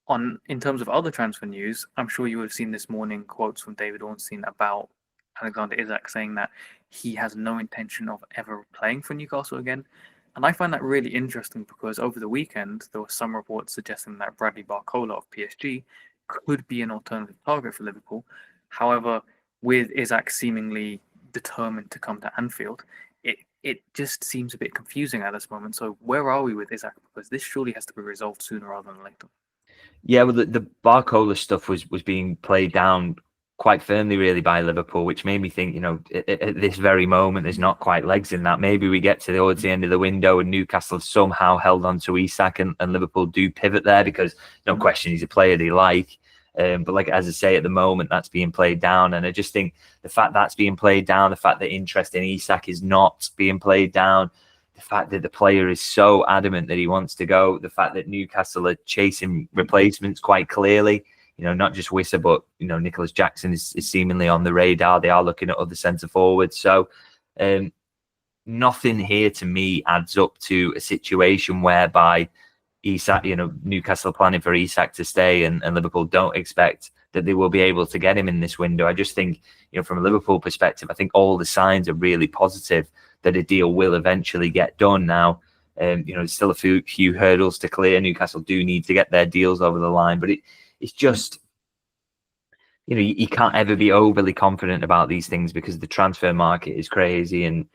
In terms of other transfer news, I'm sure you have seen this morning quotes from David Ornstein about Alexander Isak saying that he has no intention of ever playing for Newcastle again. And I find that really interesting because over the weekend there were some reports suggesting that Bradley Barcola of PSG could be an alternative target for Liverpool. However, with Isak seemingly determined to come to Anfield, it just seems a bit confusing at this moment. So where are we with Isak? Because this surely has to be resolved sooner rather than later. Yeah, well, the Barcola stuff was being played down quite firmly, really, by Liverpool, which made me think, at this very moment, there's not quite legs in that. Maybe we get towards the end of the window and Newcastle have somehow held on to Isak and Liverpool do pivot there because no question he's a player they like. But like, as I say, at the moment, that's being played down. And I just think the fact that's being played down, the fact that interest in Isak is not being played down, the fact that the player is so adamant that he wants to go, the fact that Newcastle are chasing replacements quite clearly, not just Wissa, but, Nicholas Jackson is seemingly on the radar. They are looking at other centre forwards. So nothing here to me adds up to a situation whereby Isak, Newcastle planning for Isak to stay and Liverpool don't expect that they will be able to get him in this window. I just think, from a Liverpool perspective, I think all the signs are really positive that a deal will eventually get done. Now, there's still a few hurdles to clear. Newcastle do need to get their deals over the line, but it's just, you can't ever be overly confident about these things because the transfer market is crazy and,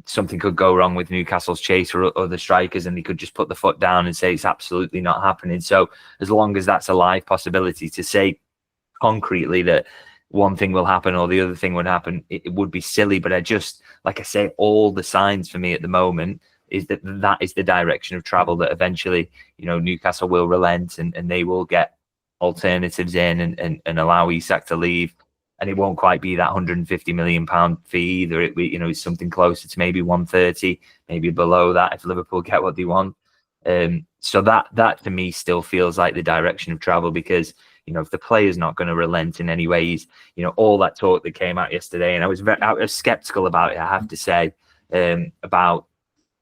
something could go wrong with Newcastle's chase for other strikers and they could just put the foot down and say it's absolutely not happening. So as long as that's a live possibility, to say concretely that one thing will happen or the other thing would happen, it would be silly. But I just, like I say, all the signs for me at the moment is that is the direction of travel, that eventually, Newcastle will relent and they will get alternatives in and allow Isak to leave. And it won't quite be that £150 million fee either. It's something closer to maybe 130, maybe below that if Liverpool get what they want. So that to me still feels like the direction of travel because, if the player's not going to relent in any ways, all that talk that came out yesterday, and I was skeptical about it, I have to say, about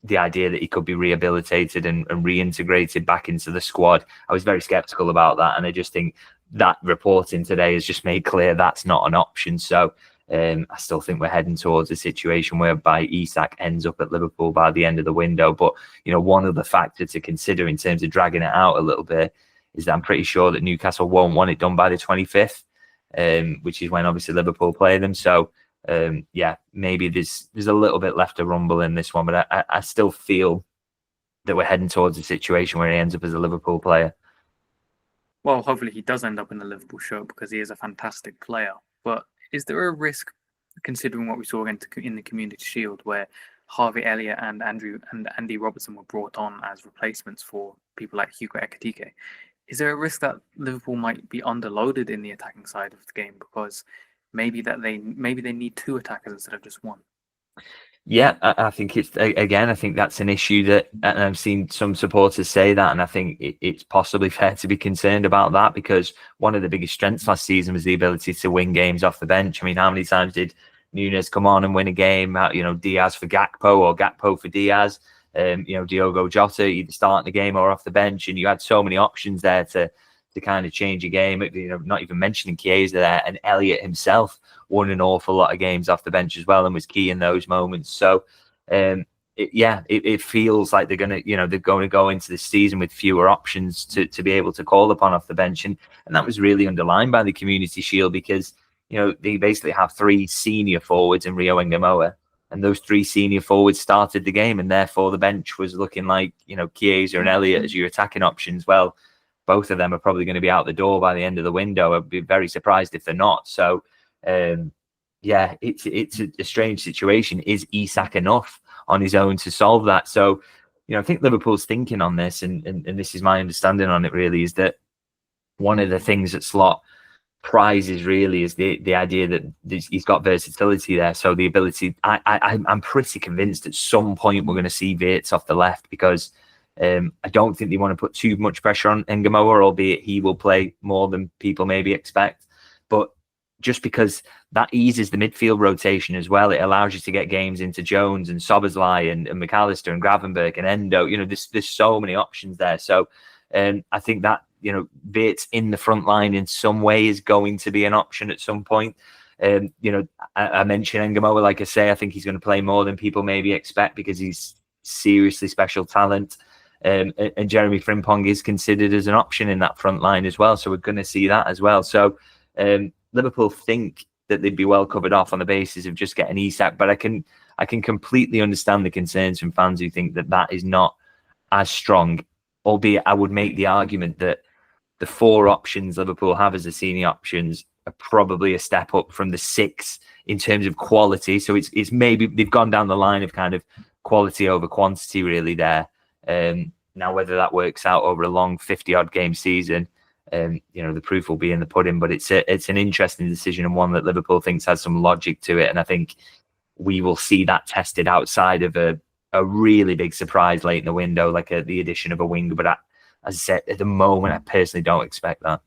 the idea that he could be rehabilitated and reintegrated back into the squad. I was very skeptical about that. And I just think that reporting today has just made clear that's not an option. So I still think we're heading towards a situation whereby Isak ends up at Liverpool by the end of the window. But, one of the factors to consider in terms of dragging it out a little bit is that I'm pretty sure that Newcastle won't want it done by the 25th, which is when obviously Liverpool play them. So, maybe there's a little bit left to rumble in this one, but I still feel that we're heading towards a situation where he ends up as a Liverpool player. Well, hopefully he does end up in the Liverpool shirt because he is a fantastic player. But is there a risk, considering what we saw in the Community Shield, where Harvey Elliott and Andy Robertson were brought on as replacements for people like Hugo Ekitike? Is there a risk that Liverpool might be underloaded in the attacking side of the game because maybe they need two attackers instead of just one? Yeah, I think I think that's an issue that, and I've seen some supporters say that, and I think it's possibly fair to be concerned about that because one of the biggest strengths last season was the ability to win games off the bench. I mean, how many times did Nunes come on and win a game? Diaz for Gakpo or Gakpo for Diaz. Diogo Jota either starting the game or off the bench, and you had so many options there to kind of change a game. Not even mentioning Chiesa there, and Elliott himself won an awful lot of games off the bench as well and was key in those moments. So it feels like they're going to go into this season with fewer options to be able to call upon off the bench, and that was really underlined by the Community Shield because they basically have three senior forwards in Rio and Gamoa, and those three senior forwards started the game, and therefore the bench was looking like Chiesa and Elliott as your attacking options. Well, both of them are probably going to be out the door by the end of the window. I'd be very surprised if they're not. So, it's a strange situation. Is Isak enough on his own to solve that? So, I think Liverpool's thinking on this, and this is my understanding on it really, is that one of the things that Slot prizes really is the idea that he's got versatility there. So the ability, I'm pretty convinced at some point we're going to see Wirtz off the left because I don't think they want to put too much pressure on Ngamoa, albeit he will play more than people maybe expect. But just because that eases the midfield rotation as well, it allows you to get games into Jones and Szoboszlai and McAllister and Gravenberch and Endo. There's so many options there. So I think that Wirtz in the front line in some way is going to be an option at some point. I mentioned Engamoa, like I say, I think he's going to play more than people maybe expect because he's seriously special talent. And Jeremy Frimpong is considered as an option in that front line as well. So we're going to see that as well. So Liverpool think that they'd be well covered off on the basis of just getting Isak. But I can completely understand the concerns from fans who think that is not as strong, albeit I would make the argument that the 4 options Liverpool have as the senior options are probably a step up from the 6 in terms of quality. So it's maybe they've gone down the line of kind of quality over quantity really there. Now, whether that works out over a long 50-odd game season, the proof will be in the pudding. But it's an interesting decision and one that Liverpool thinks has some logic to it. And I think we will see that tested outside of a really big surprise late in the window, like the addition of a winger. But as I said, at the moment, I personally don't expect that.